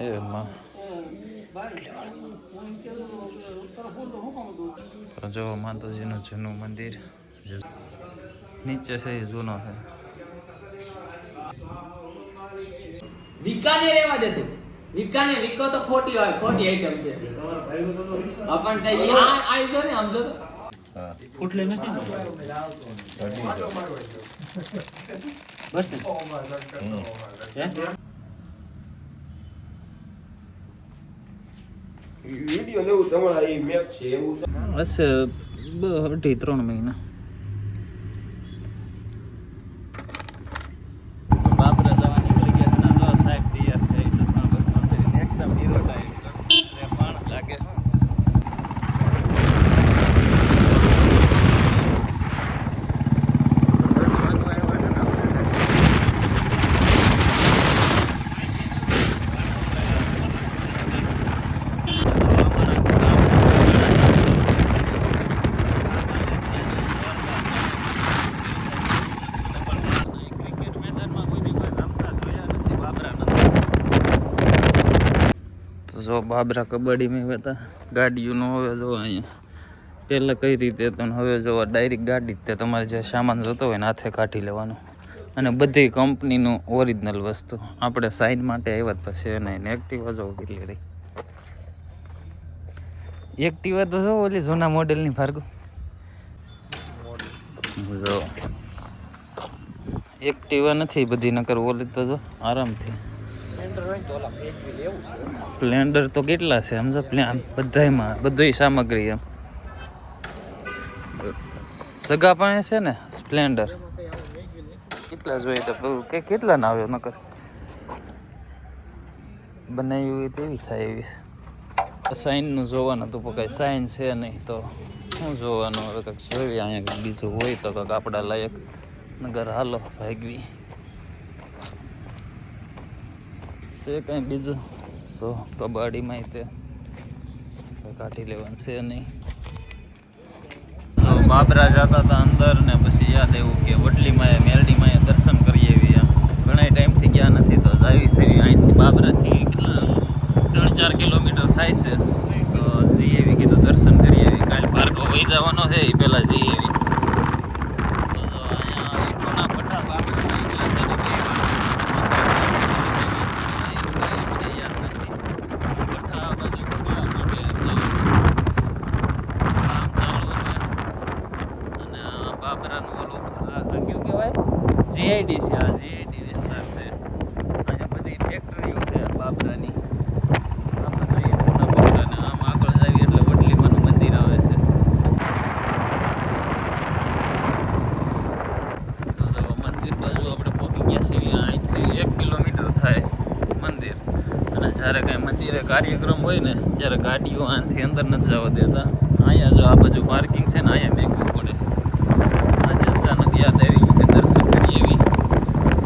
એમાં જો માતાજીનું જૂનું મંદિર નીચે છે એ જૂનો છે. વિકાને રેવા દે તું. વિકાને વિકો તો ખોટી હોય, ખોટી આઈટમ છે. આપણ તે આ જો ને સમજો તો. હા ફૂટલે નથી ને બસ વિડિયો લેવું તમારા એ મેપ છે એવું હશે 2-3 મહિના. બાબરા જવા નીકળી ગયા છે. જો સાહેબ તૈયાર થઈ સસમા બસમાં પહેરીને એકદમ હીરો ટાઈપ પણ લાગે. જો બાબરા કબડ્ડીમાં હતા ગાડીઓનો હવે જો અહીંયા પહેલાં કઈ રીતે હતું હવે જો ડાયરેક્ટ ગાડી જ તે તમારે જે સામાન જોતો હોય ને હાથે કાઢી લેવાનું અને બધી કંપનીનું ઓરિજિનલ વસ્તુ. આપણે સાઇન માટે આવ્યા તો છે નહીં. એક્ટિવા જો કેટલી રહી. એક્ટિવા તો જો ઓલી જૂના મોડેલની ફાર્ગો જો એક્ટિવા નથી બધી નકર ઓલી તો જો આરામથી સ્પ્લેન્ડર તો કેટલા છે સમજો પ્લાન બધામાં બધી સામગ્રી એમ સગા પાસે છે ને સ્પ્લેન્ડર કેટલા જોઈએ તો કે કેટલા ના આવ્યો નકર બનાવ્યું હોય તેવી થાય એવી. સાઇનનું જોવાનું હતું પણ કાંઈ સાઇન છે નહીં તો શું જોવાનું હવે કંઈક જોઈએ અહીંયા બીજું હોય તો કંઈક આપણા લાયક નગર હાલો ભાગવી છે કંઈ બીજું તો કબાડીમાં તે કાઢી લેવાનું છે નહીં. તો બાબરા જતા હતા અંદર ને પછી યાદ આવ્યું કે વડલીમાં મેરડીમાં દર્શન કરીએ એવી એમ ઘણા ટાઈમથી ગયા નથી તો જાવી છે અહીંથી બાબરાથી કેટલા 3-4 કિલોમીટર થાય છે તો જઈ એવી કીધું દર્શન કરીએ એવી. કાલ પાર્કો વહી જવાનો છે એ પહેલાં જઈ એવી. તો અહીંયા ઈટોના પટ્ટા બાબરા જીઆઈડી છે. આ જીઆઈડી વિસ્તાર છે. અહીંયા બધી ફેક્ટરીઓ છે બાબરાની. આપણે જોઈએ જૂના પગલાને આમ આગળ જાવી એટલે વડલીમાનું મંદિર આવે છે. તો જો મંદિર બાજુ આપણે પહોંચી ગયા છીએ. અહીંથી 1 કિલોમીટર થાય મંદિર. અને જ્યારે કાંઈ મંદિરે કાર્યક્રમ હોય ને ત્યારે ગાડીઓ આનાથી અંદર નથી જવા દેતા. અહીંયા જો આ બાજુ પાર્કિંગ છે ને અહીંયા મેકવું પડે. આજે અચાનક યાદ આવી કે દર્શન કરીએ એવી.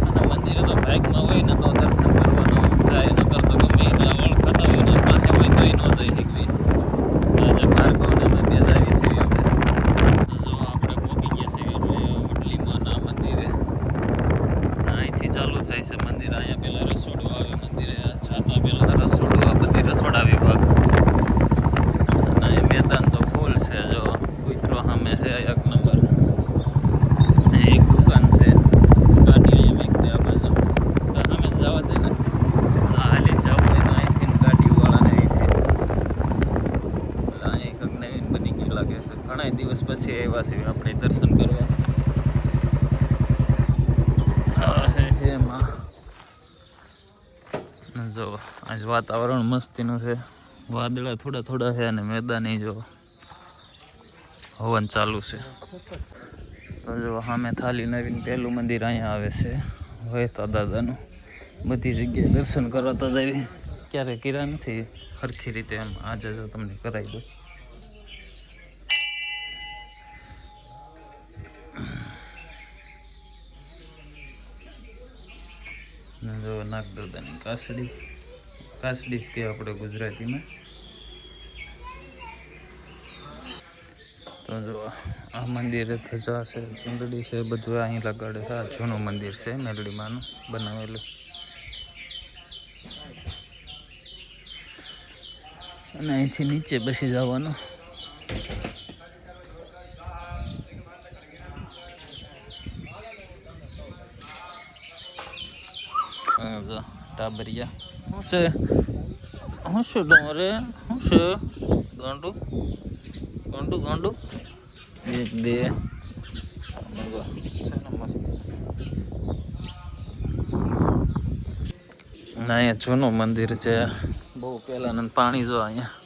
અને મંદિરે તો બાઇકમાં હોય ને તો દર્શન કરવાનું થાય નકર તો ગમે એટલા ઓળખાતા હોય ને પાસે હોય તો ન જઈ શકવી. આજે ભાર્ગવને અમે બે જાવી છીએ હવે. તો જો આપણે પહોંચી ગયા છીએ એટલે વડલીમાના મંદિરે. અહીંથી ચાલુ થાય છે મંદિર. અહીંયા પહેલાં રસોડું આવે મંદિરે જાતા પહેલાં રસોડું આ બધી રસોડા વિભાગ. અને એ મેદાન તો ફૂલ છે. જો કૂતરો સામે છે 1 નંબર. એક દુકાન છે ગાડી અહીંયા મેકતે આ બાજુ સામે જવા દે ને હાલી જવું હોય તો અહીંથી ગાડીવાળાને અહીંથી અહીં કંઈક નવીન બની ગયું લાગે છે. ઘણા દિવસ પછી આવ્યા છે આપણે દર્શન કરવા. એમાં જો આજ વાતાવરણ મસ્તીનું છે. વાદળા થોડા છે અને મેદાની જો હવન ચાલુ છે. તો જો સામે થાલી નવીન પહેલું મંદિર અહીંયા આવે છે વહેતા દાદાનું. બધી જગ્યાએ દર્શન કરવા તો જવી ક્યારે કર્યા નથી સરખી રીતે એમ. આજે જો તમને કરાવી દઉં. જો નાગદાદાની કાસડી જ કે આપણે ગુજરાતીમાં. તો જો આ મંદિરે ધજા છે ચૂંદડી છે બધું અહીં લગાડે છે. આ જૂનું મંદિર છે મેરડીમાંનું બનાવેલું. અને અહીંથી નીચે બેસી જવાનું. જો ટાબરિયા શું છે તમારે? શું છે ગાંડું ગાંડું ગાંડું? એક બે છે ને મસ્ત. ના અહીંયા જૂનું મંદિર છે બહુ પહેલાં. પાણી જો અહીંયા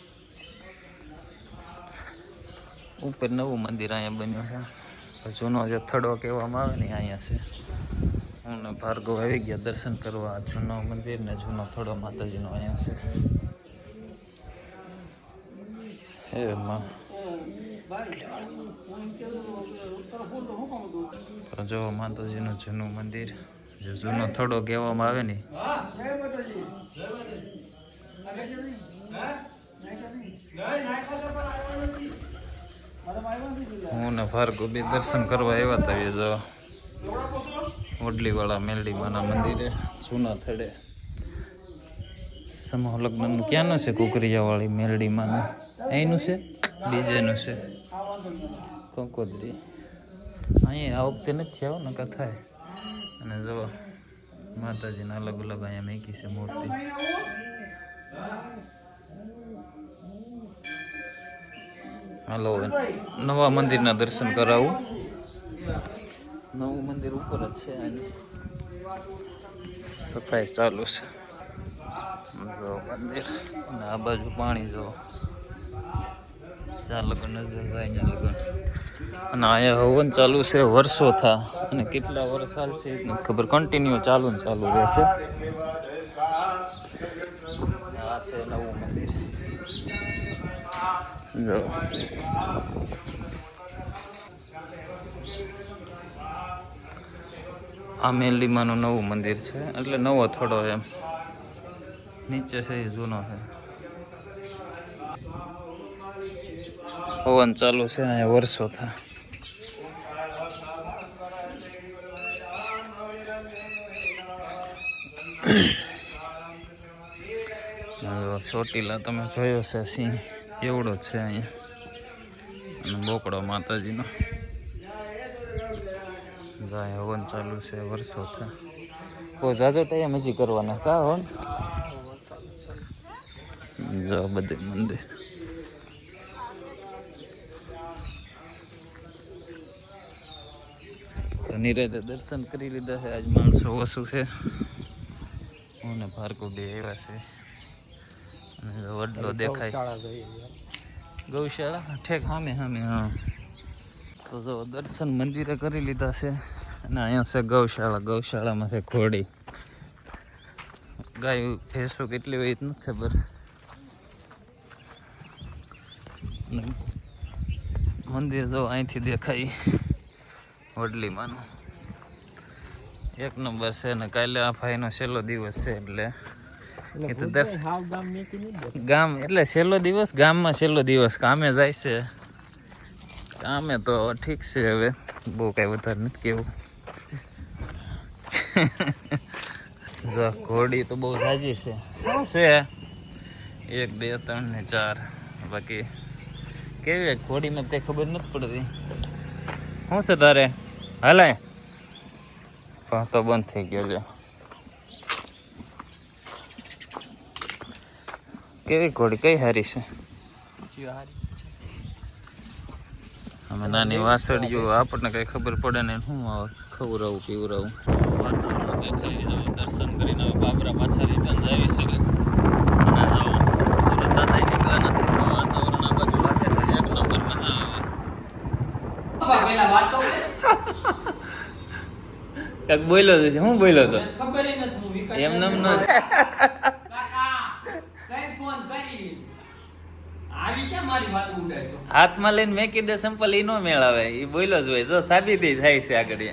ઉપર નવું મંદિર અહીંયા બન્યું છે. જૂનો જે થડો કહેવામાં આવે ને અહીંયા છે. હું ને ભાર્ગવ આવી ગયા દર્શન કરવા. જૂનો મંદિર ને જૂનો થડો માતાજીનો અહીંયા છે. એમાં જો માતાજીનું જૂનું મંદિર, જે જૂનો થડો કહેવામાં આવે ને. હું ને ભાર્ગવ બે દર્શન કરવા આવ્યા હતા. એ જો વડલીવાળા મેલડીમાના મંદિરે જૂના થડે. સમૂહ લગ્નનું ક્યાંનું છે? કુકરિયાવાળી મેલડીમાનું અહીંનું છે, બીજેનું છે કંકોત્રી. અહીં આ વખતે નથી આવો નકા થાય. અને જો માતાજીના અલગ અલગ અહીંયા મૂકી છે મૂર્તિ. હાલો નવા મંદિરના દર્શન કરાવું. નવું મંદિર ઉપર જ છે. સફાઈ ચાલુ છે. જો મંદિર અને આ બાજુ પાણી જો જ્યાં લગ્ન નજર જાય ત્યાં લગ્ન. અને અહીંયા હવન ચાલુ છે વર્ષો થા. અને કેટલા વર્ષ ચાલશે એ નથી ખબર. કન્ટિન્યુ ચાલુ ને ચાલુ રહેશે. આ છે નવું મંદિર. જો આ મેલડીમાનું નવું મંદિર છે. એટલે નવો થોડો એમ. નીચે છે એ જૂનો છે. હવન ચાલુ છે અહીંયા વર્ષો થા. ચોટીલા તમે જોયો છે સિંહ એવડો જ છે અહીંયા. અને બોકડો માતાજીનો. જાય હવન ચાલુ છે વર્ષો થા. કોઈ જાજો ટાઈમ હજી કરવાના કા હવન. જો બધે મંદિર. તો નિરાતે દર્શન કરી લીધા છે. આજ માણસો ઓછું છે. હું ને ભાર્ગવ બે આવ્યા છે. અને વડલો દેખાય ગૌશાળા ઠેક સામે સામે. હા તો જો દર્શન મંદિરે કરી લીધા છે. અને અહીંયા છે ગૌશાળા. ગૌશાળામાં છે ઘોડી. ગાય ભેંસો કેટલી હોય નથી ખબર. મંદિર જો અહીંથી દેખાય વડલીમાંનું. એક નંબર છે. ને કાલે આ ભાઈનો છેલ્લો દિવસ છે. એટલે એ તો ગામ એટલે છેલ્લો દિવસ ગામમાં છેલ્લો દિવસ. કામે જાય છે. કામે તો ઠીક છે. હવે બહુ કાંઈ વધારે નથી કેવું. જો ઘોડી તો બહુ સાજી છે. શું છે 1 2 3 ને 4. બાકી કેવી ઘોડીમાં કંઈ ખબર નથી પડતી. શું છે તારે? હાલે તો બંધ થઈ ગયો છે. કેવી ઘોડી કઈ હારી છે? અમે નાની વાસળીઓ આપણને કઈ ખબર પડે ને શું ખવડાવું પીવડાવું. વાતાવરણ દેખાય. દર્શન કરીને હવે બાબરા પાછા રિટર્ન જાવી છે. અને સુરત દાદા નીકળ્યા નથી. વાતાવરણ આ બાજુ લાગે છે એક નંબર. મજા આવે. પેલા વાત તો કાક બોલ્યો છે. શું બોલ્યો તો ખબર નથી. હું વિકટ એમ નામ ન કાકા કઈ ફોન કરી આવી ક્યાં મારી વાત ઉડાડશો? હાથમાં લઈને મેં કીધે સંપલ ઈ નો મેળાવે. ઈ બોલ્યો જ હોય. જો સાબિતી થાય છે આગળ.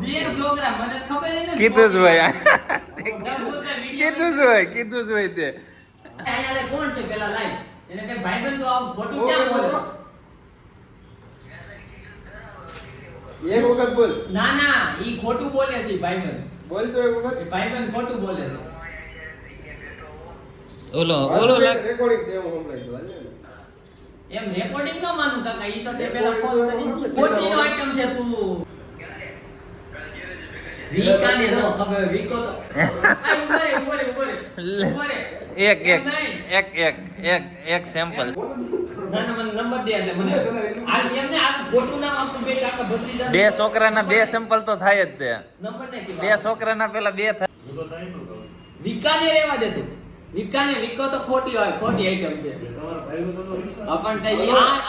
બે છોકરા મને ખબર નથી. કીધું જ હોય. કીધું જ હોય. કીધું જ હોય તે. અહીંયા કોણ છે પેલા લાઈન? એને કઈ ભાઈબંધો આવું ખોટું ક્યાં બોલે? એક વખત બોલ. ના ના ઈ ખોટું બોલે છે ભાઈબંધ. બોલ તો એક વખત. એ ભાઈબંધ ખોટું બોલે છે. ઓલો ઓલો લાગ રેકોર્ડિંગ છે એવું સંભળાય તો હાલે ને. એમ રેકોર્ડિંગ ન માનું કાકા, ઈ તો તે પેલા ફોન કરી ખોટીનો આઈટમ છે તું. વિકાને નો ખબર, વિકો તો આ ઉભરે. એક એમ નહીં. એક સેમ્પલ ના ના મને નંબર દે એટલે મને આ એમને આ ખોટું નામ આપું બે કાકા ભત્રીજા બે છોકરાના બે સેમ્પલ તો થાય જ તે નંબર નહીં બે છોકરાના પેલા બે થાય વિકાને રહેવા દે તું. વિકો તો ખોટી હોય, ખોટી આઈટમ છે. આપણ તે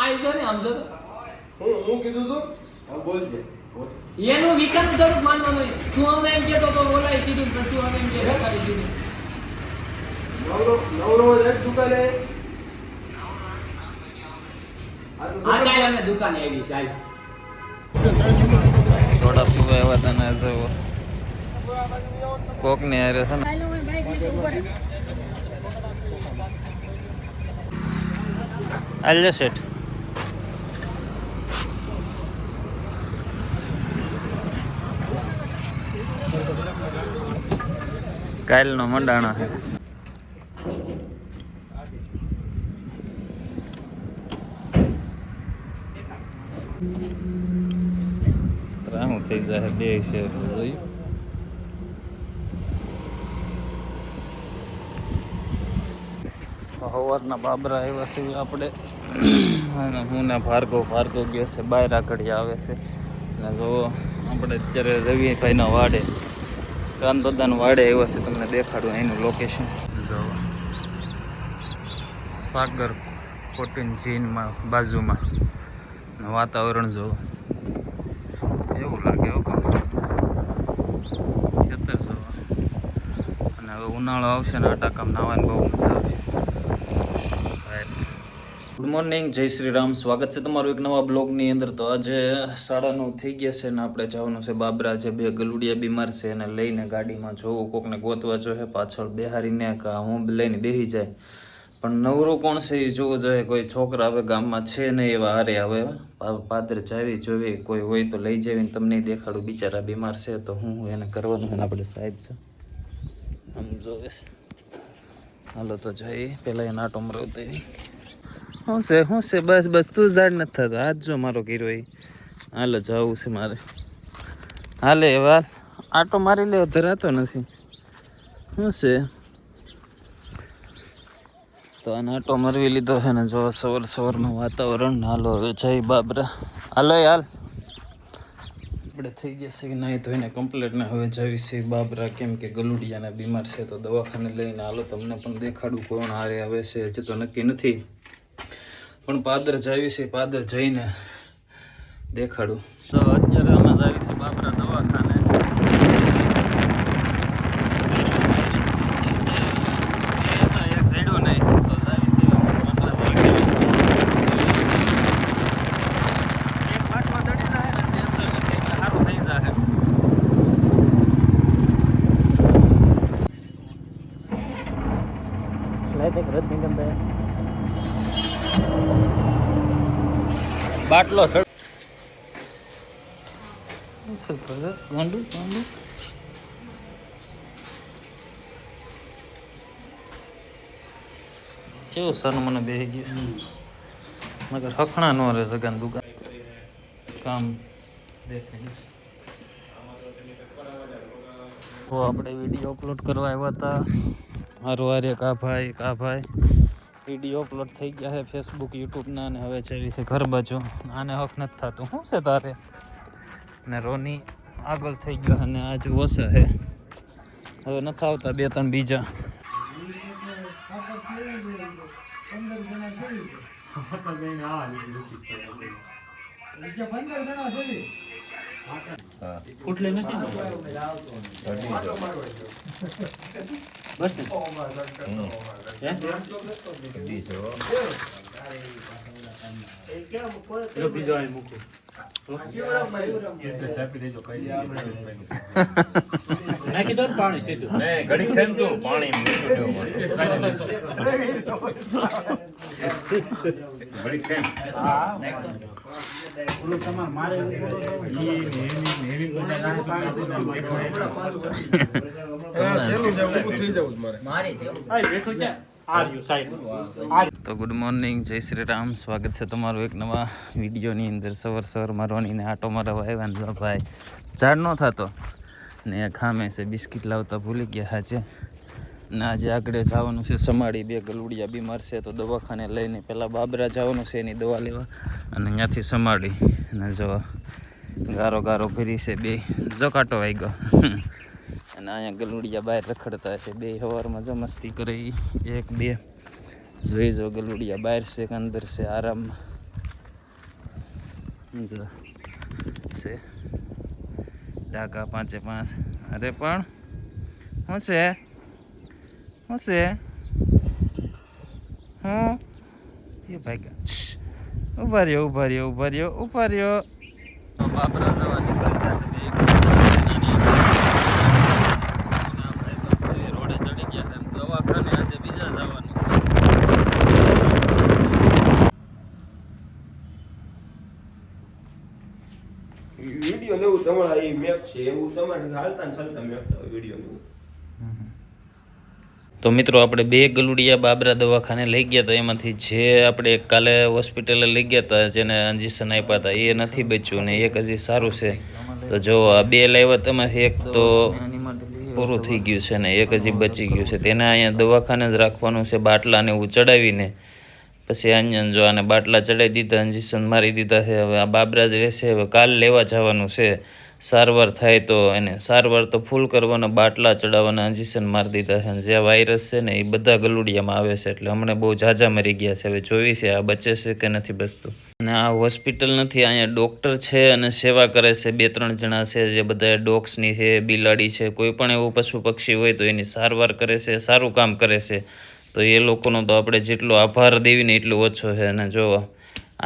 આ જો ને સમજો તો. હું કીધું તું હા બોલજે એનું વિકાનું જરૂર માનવાનું નહીં. તું અમને એમ કહેતો તો બોલાય કીધું પણ તું અમને એમ કે કરી દીધું. નવરો જ એક દુકાને આ કાલે અમે દુકાને આવી છે હાલ. થોડા પીવા એવા તને જો કોક ને હારે છે ને આલ્યો શેઠ કાલનો મંડાણો છે ત્રાહું થઈ જાય બે છે જોયું તો સવારના બાબરા આવ્યા છે આપણે અને હું ને ભાર્ગવ ગયો છે બહાર આગળ આવે છે અને જો આપણે અત્યારે રવિભાઈના વાડે કાનદાદાના વાડે આવ્યા છે તમને દેખાડું એનું લોકેશન જો સાગર કોટીન ઝીનમાં બાજુમાં વાતાવરણ જો એવું લાગે ખેતર જો અને હવે ઉનાળો આવશે ને આટાકામ નાવાની બહુ મજા આવે. ગુડ મોર્નિંગ, જય શ્રી રામ. સ્વાગત છે તમારું એક નવા બ્લોગની અંદર. તો આજે 9:30 થઈ ગયા છે ને આપણે જવાનું છે બાબરા. જે બે ગલુડિયા બીમાર છે એને લઈને ગાડીમાં જોવું કોકને ગોતવા જોઈએ પાછળ બેહારીને કા હું લઈને બેસી જાય પણ નવરું કોણ છે એ જોવું જોઈએ. કોઈ છોકરા હવે ગામમાં છે નહીં એવા હારે હવે પાદર જાવી જોવી કોઈ હોય તો લઈ જાવીને તમને દેખાડું. બિચારા બીમાર છે તો હું એને કરવાનું હોય ને આપણે સાહેબ છે આમ જોવે છે. હાલો તો જઈએ પહેલાં એને આટો મરવ તો શું છે બસ તું ઝાડ નથી થતો આજ જો મારો કીરો એ હાલે જવું છે મારે. હાલે વાર આટો મારી લેવો ધરાતો નથી શું છે તો આને આટો મરવી લીધો છે ને જો સવારનું વાતાવરણ. હાલો હવે જઈ બાબરા. હાલો હાલ આપણે થઈ ગયા છે કે નાહી ધોઈને કમ્પ્લીટ ને હવે જવી છે બાબરા કેમ કે ગલુડિયાના બીમાર છે તો દવાખાને લઈને હાલો તમને પણ દેખાડું કોણ હારે આવે છે હજી તો નક્કી નથી પણ પાદર જાવી છે. પાદર જઈને દેખાડું. તો અત્યારે અમે જાવી છે બાબરા દવાખાને. બાટલો સર ગાંડું કેવું સર મને બેસી ગયું મગર હખણા ન રહે સગાન દુકાન કામ દેખાય. તો આપણે વિડીયો અપલોડ કરવા આવ્યા હતા હારું હારે કા ભાઈ વિડીયો અપલોડ થઈ ગયા છે ફેસબુક યુટ્યુબના અને હવે છે વિશે ઘર બાજુ આને હક નથી થતું શું છે તારે ને રોની આગળ થઈ ગયો અને આજે ઓછા છે હવે નથી આવતા 2-3 બીજા. ઉઠલે નથી બસ બીજો આવી મૂકું નાખી દો પાણી સીધું ઘડી ખાઈ તું પાણી ઘડી બેઠો છે આ રહ્યું સાઈડ તો ગુડ મોર્નિંગ, જય શ્રી રામ. સ્વાગત છે તમારું એક નવા વિડીયોની અંદર. સવારમાં રોનીને આટો મારવા આવ્યા ને જો ભાઈ ઝાડ ન થતો ને ખામે છે બિસ્કિટ લાવતા ભૂલી ગયા હાજે. ને આજે આગળ જવાનું છે સમાડી. 2 ગલુડિયા બીમાર છે તો દવાખાને લઈને પહેલાં બાબરા જવાનું છે એની દવા લેવા અને ત્યાંથી સમાડી. અને જો ગારો ભરી છે 2 જો કાંટો આવી ગયો. અને અહીંયા ગલુડિયા બહાર રખડતા છે 2 સવારમાં જો મસ્તી કરે 1 2 જોઈ જો ગલુડિયા બહાર છે કે અંદર છે આરામમાં જો છે ડાકા 5 5. અરે પણ શું છે હું એ ભાઈ ઉભા રહ્યો બાબરા જવા નીકળી ગયા છે. રોડે ચડી ગયા છે દવાખાને આજે બીજા જવાનું છે. વિડીયો લેવું તમારા એ મેપ છે એવું તમારે હાલતા ને ચાલતા મેપ વિડીયો લેવું. તો મિત્રો આપણે 2 ગલુડિયા બાબરા દવાખાને લઈ ગયા હતા. એમાંથી જે આપણે કાલે હોસ્પિટલે લઈ ગયા હતા જેને ઇન્જેક્શન આપ્યા હતા એ નથી બચ્યું ને એક હજી સારું છે. તો જો આ 2 લાવ્યા તેમાંથી એક તો પૂરું થઈ ગયું છે ને એક હજી બચી ગયું છે. તેને અહીંયા દવાખાને જ રાખવાનું છે. બાટલાને એવું ચડાવીને પછી અહીંયા જો આને બાટલા ચડાવી દીધા, ઇન્જેક્શન મારી દીધા છે. હવે આ બાબરા જ રહેશે. હવે કાલ લેવા જવાનું છે. સારવાર થાય તો એને સારવાર તો ફૂલ કરવાના, બાટલા ચડાવવાના, ઇન્જેક્શન મારી દીધા છે. જે વાયરસ છે ને એ બધા ગલુડિયામાં આવે છે એટલે હમણાં બહુ ઝાઝા મરી ગયા છે. હવે જોઈ છે આ બચે છે કે નથી બચતું. અને આ હોસ્પિટલ નથી, અહીંયા ડૉક્ટર છે અને સેવા કરે છે 2-3 જણા છે જે બધા ડોગ્સની છે, બિલાડી છે, કોઈ પણ એવું પશુ પક્ષી હોય તો એની સારવાર કરે છે, સારું કામ કરે છે. તો એ લોકોનો તો આપણે જેટલો આભાર દેવીને એટલું ઓછો છે. અને જો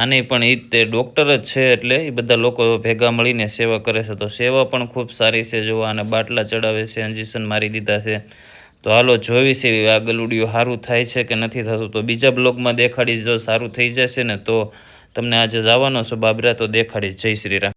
આની પણ એ તે ડૉક્ટર જ છે એટલે એ બધા લોકો ભેગા મળીને સેવા કરે છે. તો સેવા પણ ખૂબ સારી છે. જો આને બાટલા ચડાવે છે, ઇન્જેક્શન મારી દીધા છે. તો હાલો જોવી છે આ ગલુડિયું સારું થાય છે કે નથી થતું. તો બીજા બ્લોગમાં દેખાડીશ. જો સારું થઈ જશે ને તો તમને આજે જવાનો છો બાબરા તો દેખાડીશ. જય શ્રી રામ.